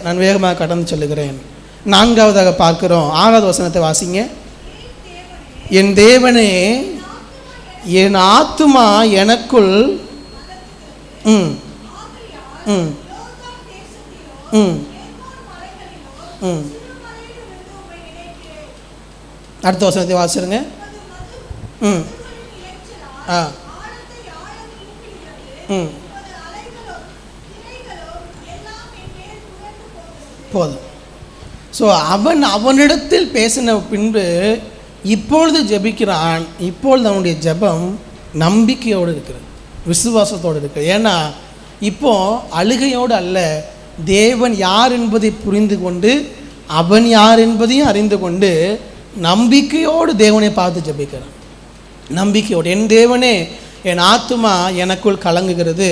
நான் வேகமாக கடந்து சொல்லுகிறேன். 4வதாக பார்க்கிறோம். 6வது வசனத்தை வாசிங்க. என் தேவனே, என் ஆத்துமா எனக்குள் அடுத்த வசனத்தை வாசிருங்க. போதும். ஸோ அவனிடத்தில் பேசின பின்பு இப்பொழுது ஜெபிக்கிறான். இப்பொழுது அவனுடைய ஜெபம் நம்பிக்கையோடு இருக்கிறது, விசுவாசத்தோடு இருக்கிறது. ஏன்னா இப்போ அழுகையோடு அல்ல, தேவன் யார் என்பதை புரிந்து கொண்டு அவன் யார் என்பதையும் அறிந்து கொண்டு நம்பிக்கையோடு தேவனை பார்த்து ஜெபிக்கிறான். நம்பிக்கையோடு, என் தேவனே, என் ஆத்துமா எனக்குள் கலங்குகிறது,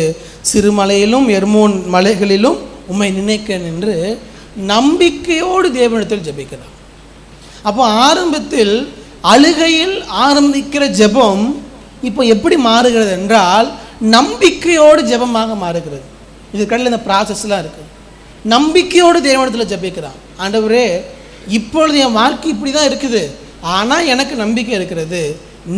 சிறுமலையிலும் எர்மோன் மலைகளிலும் உம்மை நினைக்கிறேன் என்று நம்பிக்கையோடு தேவனிடத்தில் ஜெபிக்கிறான். அப்போ ஆரம்பத்தில் அழுகையில் ஆரம்பிக்கிற ஜெபம் இப்போ எப்படி மாறுகிறது என்றால் நம்பிக்கையோடு ஜெபமாக மாறுகிறது. இது கடலில் இந்த ப்ராசஸ்லாம் இருக்குது. நம்பிக்கையோடு தேவனிடத்தில் ஜெபிக்கிறான். ஆண்டவரே, இப்பொழுது என் வாழ்க்கை இப்படி தான் இருக்குது, ஆனால் எனக்கு நம்பிக்கை இருக்கிறது,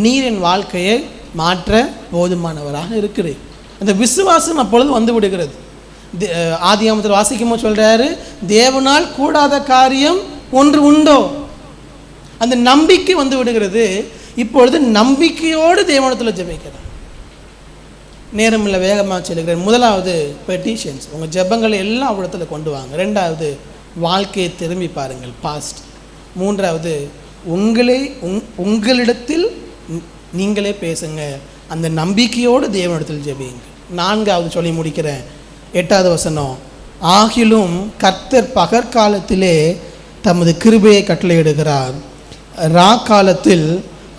நீர் என் வாழ்க்கையை மாற்ற போதுமானவராக இருக்கிறேன். அந்த விசுவாசம் அப்பொழுது வந்து விடுகிறது. ஆதியாகமத்தில் வாசிக்கும்போது சொல்கிறாரு, தேவனால் கூடாத காரியம் ஒன்று உண்டோ. அந்த நம்பிக்கை வந்து விடுகிறது. இப்பொழுது நம்பிக்கையோடு தேவனிடத்தில் ஜெபிக்கிறார். நேரமில்லை, வேகமாக சொல்லுகிறேன். முதலாவது பெட்டிஷன்ஸ், உங்கள் ஜெபங்களை எல்லாம் அவரிடத்தில் கொண்டு வாங்க. 2வது வாழ்க்கையை திரும்பி பாருங்கள், பாஸ்ட். 3வது உங்களிடத்தில் நீங்களே பேசுங்க, அந்த நம்பிக்கையோடு தேவனிடத்தில் ஜெபியுங்க. 4வது சொல்லி முடிக்கிறேன். 8வது வசனம், ஆகிலும் கர்த்தர் பகற்காலத்திலே தமது கிருபையை கட்டளையிடுகிறார், ராக்காலத்தில்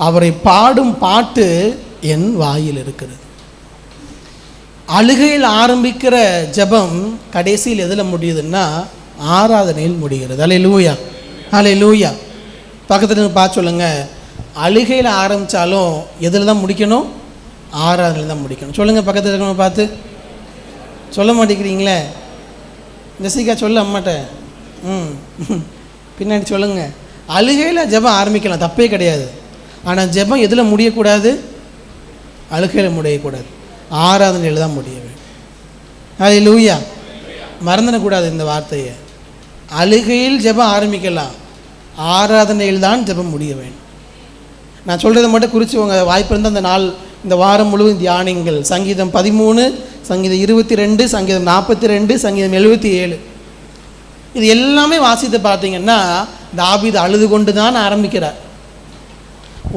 அவரை பாடும் பாட்டு என் வாயில் இருக்கிறது. அழுகையில் ஆரம்பிக்கிற ஜெபம் கடைசியில் எதில் முடியுதுன்னா ஆராதனையில் முடிகிறது. அல்லேலூயா, அல்லேலூயா. பக்கத்தில் பார்த்து சொல்லுங்க, அழுகையில் ஆரம்பித்தாலும் எதில் தான் முடிக்கணும்? ஆராதனையில் தான் முடிக்கணும். சொல்லுங்கள், பக்கத்தில் இருக்கணும் பார்த்து. சொல்ல மாட்டேங்கிறீங்களே, ஜெசிகா சொல்ல அம்மாட்டேன். பின்னாடி சொல்லுங்கள். அழுகையில் ஜெபம் ஆரம்பிக்கலாம், தப்பே கிடையாது. ஆனால் ஜெபம் எதில் முடியக்கூடாது? அழுகையில் முடியக்கூடாது, ஆராதனையில் தான் முடிய வேண்டும். அல்லேலூயா. மறந்துடக்கூடாது இந்த வார்த்தையை. அழுகையில் ஜெபம் ஆரம்பிக்கலாம், ஆராதனையில் தான் ஜெபம் முடிய வேண்டும். நான் சொல்கிறத மட்டும் குறித்து உங்கள் வாய்ப்பு இருந்தால் அந்த நாள், இந்த வாரம் முழுவதும் தியானிங்கள். சங்கீதம் 13, சங்கீதம் 22, சங்கீதம் 42, சங்கீதம் 77, இது எல்லாமே வாசித்து பார்த்தீங்கன்னா தாவீது அழுது கொண்டு தான் ஆரம்பிக்கிறார்.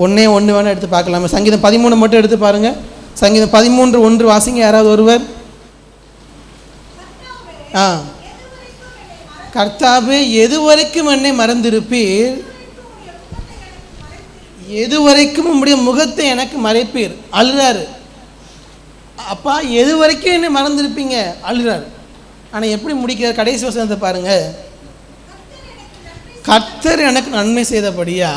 ஒன்று வேணால் எடுத்து பார்க்கலாமா? சங்கீதம் 13 மட்டும் எடுத்து பாருங்கள். சங்கீதம் 13:1 வாசிங்க யாராவது ஒருவர். கர்த்தாவே, எதுவரைக்கும் என்னை மறந்திருப்பீர், எதுவரைக்கும் உம்முடைய முகத்தை எனக்கு மறைப்பீர். அழுறாரு. அப்பா, எது வரைக்கும் என்னை மறந்துருப்பீங்க? அழுறாரு. ஆனால் எப்படி முடிக்கிறார்? கடைசி வசனத்தை பாருங்க. கர்த்தர் எனக்கு நன்மை செய்தபடியா.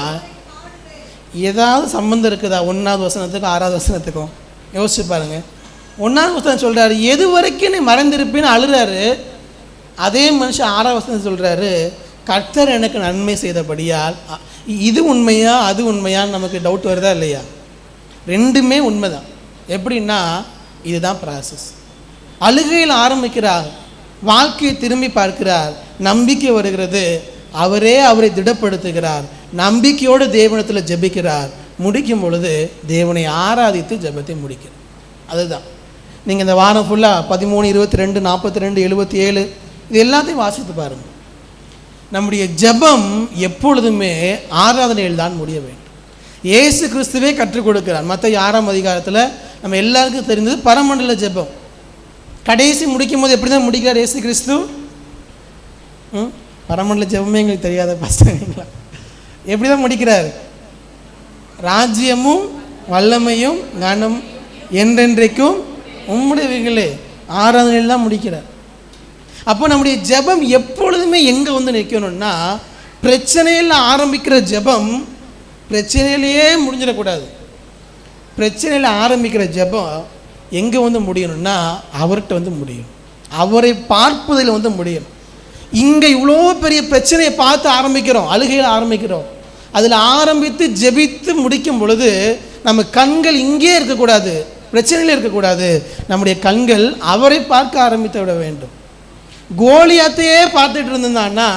ஏதாவது சம்பந்தம் இருக்குதா 1வது வசனத்துக்கும் 6வது வசனத்துக்கும்? யோசிச்சு பாருங்க. 1வது வசனம் சொல்கிறாரு, எது வரைக்கும் என்னை மறந்திருப்பேன்னு அழுறாரு. அதே மனுஷன் 6வது வசனத்தை சொல்கிறாரு, கர்த்தர் எனக்கு நன்மை செய்தபடியால். இது உண்மையா அது உண்மையான்னு நமக்கு டவுட் வருதா இல்லையா? ரெண்டுமே உண்மைதான். எப்படின்னா இதுதான் ப்ராசஸ். அழுகையில் ஆரம்பிக்கிறார், வாழ்க்கையை திரும்பி பார்க்கிறார், நம்பிக்கை வருகிறது, அவரை திடப்படுத்துகிறார், நம்பிக்கையோடு தேவனிடத்தில் ஜெபிக்கிறார். முடிக்கும் பொழுது தேவனை ஆராதித்து ஜெபத்தை முடிக்கிறார். அதுதான் நீங்கள் இந்த வாரம் ஃபுல்லாக 13, 22, 42, 77 இது எல்லாத்தையும் வாசித்து பாருங்கள். நம்முடைய ஜெபம் எப்பொழுதுமே ஆராதனையில் தான் முடிய வேண்டும். இயேசு கிறிஸ்துவே கற்றுக் கொடுக்கிறார். மத்தேயு 6ஆம் அதிகாரத்தில் நம்ம எல்லாருக்கும் தெரிந்தது பரமண்டல ஜெபம். கடைசி முடிக்கும் போது எப்படி தான் முடிக்கிறார் இயேசு கிறிஸ்து? பரமண்டல ஜெபமே எங்களுக்கு தெரியாத பசங்களா? எப்படி தான் முடிக்கிறார்? ராஜ்யமும் வல்லமையும் கனம் என்றென்றைக்கும் உம்முடையவைகளே. ஆராதனையில் தான் முடிக்கிறார். அப்போ நம்முடைய ஜெபம் எப்பொழுதுமே எங்கே வந்து நிற்கணும்னா, பிரச்சனையில் ஆரம்பிக்கிற ஜெபம் பிரச்சனையிலேயே முடிஞ்சிடக்கூடாது. பிரச்சனையில் ஆரம்பிக்கிற ஜெபம் எங்கே வந்து முடியணும்னா அவர்கிட்ட வந்து முடியும், அவரை பார்ப்பதில் வந்து முடியும். இங்கே இவ்வளோ பெரிய பிரச்சனையை பார்த்து ஆரம்பிக்கிறோம், அழுகையில் ஆரம்பிக்கிறோம். அதில் ஆரம்பித்து ஜெபித்து முடிக்கும் பொழுது நம்ம கண்கள் இங்கே இருக்கக்கூடாது, பிரச்சனையில் இருக்கக்கூடாது. நம்முடைய கண்கள் அவரை பார்க்க ஆரம்பித்து விட வேண்டும். கோலியாத்தையே பார்த்துட்டு இருந்தான்னா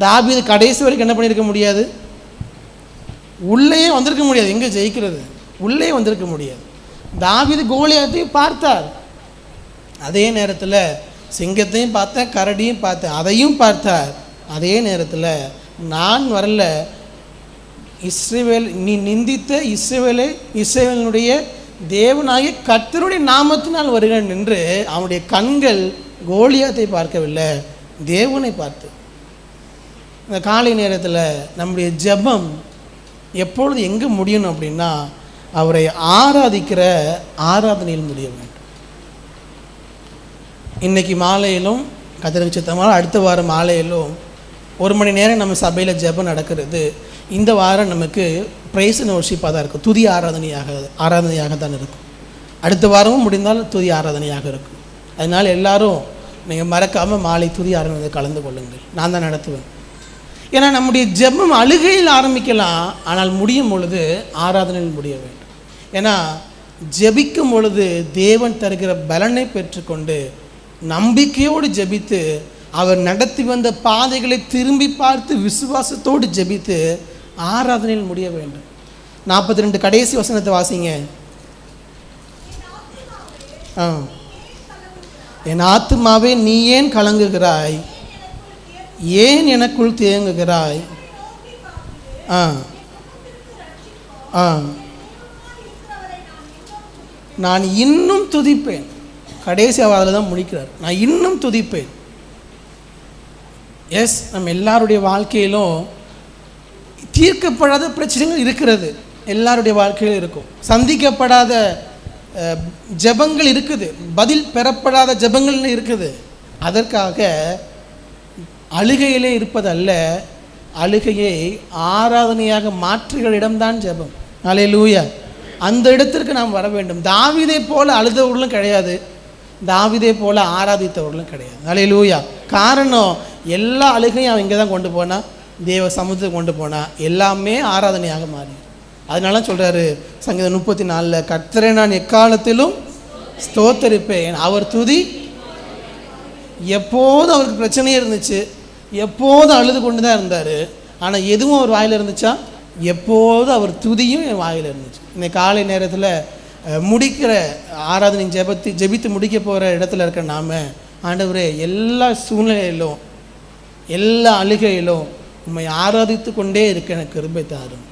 தாவீது கடைசி வரைக்கும் என்ன பண்ணியிருக்க முடியாது? உள்ளே வந்திருக்க முடியாது. எங்கே ஜெயிக்கிறது? உள்ளே வந்திருக்க முடியாது. தாவீது கோலியாத்தையும் பார்த்தார், அதே நேரத்தில் சிங்கத்தையும் பார்த்தேன், கரடியும் பார்த்தேன், அதையும் பார்த்தார். அதே நேரத்தில் நான் வரல, இஸ்ரவேல் நீ நிந்தித்த இஸ்ரவேலினுடைய தேவனாகிய கர்த்தருடைய நாமத்தினால் வருகிறேன் என்று அவனுடைய கண்கள் கோலியாத்தை பார்க்கவில்லை, தேவனை பார்த்து. இந்த காலை நேரத்தில் நம்முடைய ஜெபம் எப்பொழுது எங்கே முடியணும் அப்படின்னா, அவரை ஆராதிக்கிற ஆராதனையில் முடிய வேண்டும். இன்றைக்கி மாலையிலும் கதிரக்கு சித்தமாக அடுத்த வாரம் மாலையிலும் 1 மணி நேரம் நம்ம சபையில் ஜெபம் நடக்கிறது. இந்த வாரம் நமக்கு ப்ரைஸ் அண்ட் வொர்ஷிப்பாக தான் இருக்கும், துதி ஆராதனையாக தான் இருக்கும். அடுத்த வாரமும் முடிந்தால் துதி ஆராதனையாக இருக்கும். அதனால் எல்லோரும் நீங்கள் மறக்காமல் மாலை துதி ஆராதனை கலந்து கொள்ளுங்கள். நான் தான் நடத்துவேன். ஏன்னா நம்முடைய ஜெபம் அழுகையில் ஆரம்பிக்கலாம், ஆனால் முடியும் பொழுது ஆராதனையில் முடிய வேண்டும். ஏன்னா ஜெபிக்கும் பொழுது தேவன் தருகிற பலனை பெற்றுக்கொண்டு நம்பிக்கையோடு ஜெபித்து அவர் நடத்தி வந்த பாதைகளை திரும்பி பார்த்து விசுவாசத்தோடு ஜெபித்து ஆராதனையில் முடிய வேண்டும். 42 கடைசி வசனத்தை வாசிங்க. என் ஆத்துமாவே நீ ஏன் கலங்குகிறாய், ஏன் எனக்குள் தேங்குகிறாய்? நான் இன்னும் துதிப்பேன். கடைசி அதில் தான் முடிக்கிறார், நான் இன்னும் துதிப்பேன். எஸ், நம்ம எல்லாருடைய வாழ்க்கையிலும் தீர்க்கப்படாத பிரச்சனைகள் இருக்கிறது, எல்லாருடைய வாழ்க்கையிலும் இருக்கும். சந்திக்கப்படாத ஜெபங்கள் இருக்குது, பதில் பெறப்படாத ஜெபங்கள் இருக்குது. அதற்காக அழுகையிலே இருப்பதல்ல, அழுகையை ஆராதனையாக மாற்றுகிற இடம்தான் ஜெபம். அல்லேலூயா. அந்த இடத்திற்கு நாம் வர வேண்டும். தாவீதை போல அழுதவர்களும் கிடையாது, தாவீதை போல ஆராதித்தவர்களும் கிடையாது. அல்லேலூயா. காரணம், எல்லா அழுகையும் அவன் இங்கே தான் கொண்டு போனால், தேவ சமுத்திரத்தை கொண்டு போனால் எல்லாமே ஆராதனையாக மாறி. அதனால சொல்கிறாரு சங்கீதம் 34, கர்த்தரை நான் எக்காலத்திலும் ஸ்தோத்தரிப்பேன். அவர் துதி எப்போதும் அவருக்கு பிரச்சனையே இருந்துச்சு, எப்போதும் அழுது கொண்டு தான் இருந்தார். ஆனால் எதுவும் அவர் வாயில் இருந்துச்சா? எப்போதும் அவர் துதியும் என் வாயில் இருந்துச்சு. இன்னைக்கு காலை நேரத்தில் முடிக்கிற ஆராதனை ஜெபித்து முடிக்க போகிற இடத்துல இருக்க நாம், ஆண்டவரே எல்லா சூழ்நிலையிலும் எல்லா அழுகையிலும் உம்மை ஆராதித்து கொண்டே இருக்க எனக்கு கிருபை தாரும்.